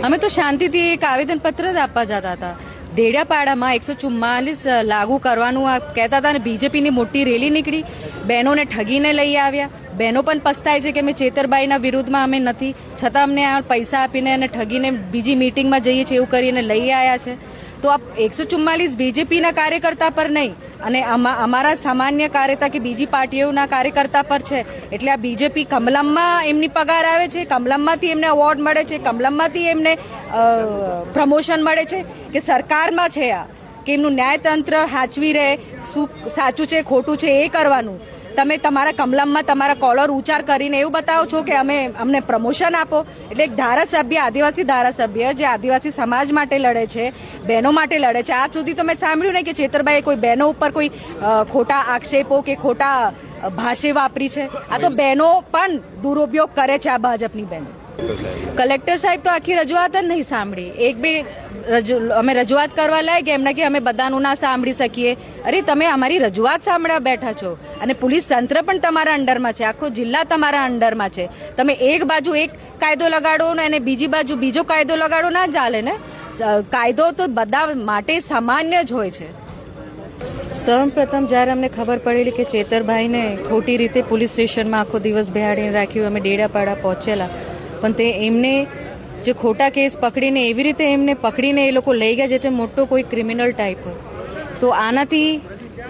અમે તો શાંતિથી એક આવેદનપત્ર જ આપવા જતા હતા. ડેડિયાપાડામાં 144 લાગુ કરવાનું આ કહેતા હતા અને બીજેપીની મોટી રેલી નીકળી, બહેનોને ઠગીને લઈ આવ્યા. બહેનો પણ પસ્તાય છે કે અમે ચેતરબાઈના વિરુદ્ધમાં અમે નથી, છતાં અમને આ પૈસા આપીને અને ઠગીને બીજી મિટિંગમાં જઈએ છીએ એવું કરીને લઈ આવ્યા છે. તો આ 144 બીજેપીના કાર્યકર્તા પર નહીં અને અમારા સામાન્ય કાર્યકર્તા કે બીજી પાર્ટીઓના કાર્યકર્તા પર છે. એટલે આ બીજેપી કમલમમાં એમની પગાર આવે છે, કમલમમાંથી એમને એવોર્ડ મળે છે, કમલમમાંથી એમને પ્રમોશન મળે છે કે સરકારમાં છે આ કે એમનું ન્યાયતંત્ર હાચવી રહે, શું સાચું છે ખોટું છે એ કરવાનું. તમે તમારા કમલમમાં તમારા કોલર ઉચ્ચાર કરીને એવું બતાવો છો કે અમને પ્રમોશન આપો. એટલે એક ધારાસભ્ય, આદિવાસી ધારાસભ્ય જે આદિવાસી સમાજ માટે લડે છે, બહેનો માટે લડે છે, આજ સુધી તો મેં સાંભળ્યું નહીં કે ચેતરબાઈએ કોઈ બહેનો ઉપર કોઈ ખોટા આક્ષેપો કે ખોટા ભાષે વાપરી છે. આ તો બહેનો પણ દુરુપયોગ કરે છે, આ ભાજપની બહેનો. કલેક્ટર સાહેબ તો આખી રજૂઆત જ નહીં સાંભળી. એક બે અમે રજૂઆત કરવા લાગે એમના કે અમે બધાનું ના સાંભળી શકીએ. અરે તમે અમારી રજૂઆત સાંભળવા બેઠા છો અને પોલીસ તંત્ર પણ તમારા અંડરમાં છે, આખો જિલ્લા તમારા અંડરમાં છે. તમે એક બાજુ એક કાયદો લગાડો ને અને બીજી બાજુ બીજો કાયદો લગાડો, ના ચાલે ને. કાયદો તો બધા માટે સામાન્ય જ હોય છે. સૌપ્રથમ જ્યારે અમને ખબર પડેલી કે ચેતરભાઈને ખોટી રીતે પોલીસ સ્ટેશનમાં આખો દિવસ બેહાડીને રાખ્યું, અમે ડેડિયાપાડા પહોંચેલા, પણ તે એમને જે ખોટા કેસ પકડીને એવી રીતે એમને પકડીને એ લોકો લઈ ગયા જે મોટો કોઈ ક્રિમિનલ ટાઈપ હોય. તો આનાથી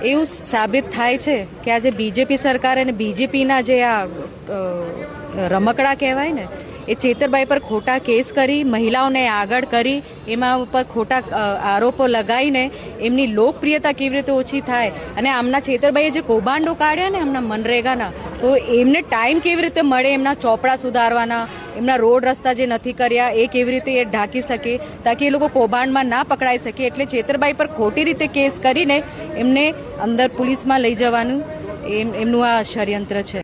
એવું સાબિત થાય છે કે આજે બીજેપી સરકાર અને બીજેપીના જે આ રમકડા કહેવાય ને એ ચેતરબાઈ પર ખોટા કેસ કરી, મહિલાઓને આગળ કરી, એમાં ઉપર ખોટા આરોપો લગાવીને એમની લોકપ્રિયતા કેવી રીતે ઓછી થાય. અને આમના ચેતરબાઈએ જે કૌભાંડો કાઢ્યા ને એમના મનરેગાના, તો એમને ટાઈમ કેવી રીતે મળે એમના ચોપડા સુધારવાના, એમના રોડ રસ્તા જે નથી કર્યા એ કેવી રીતે એ ઢાંકી શકે તાકી એ લોકો કૌભાંડમાં ના પકડાઈ શકે. એટલે ચેતરબાઈ પર ખોટી રીતે કેસ કરીને એમને અંદર પોલીસમાં લઈ જવાનું એમનું આ ષડયંત્ર છે.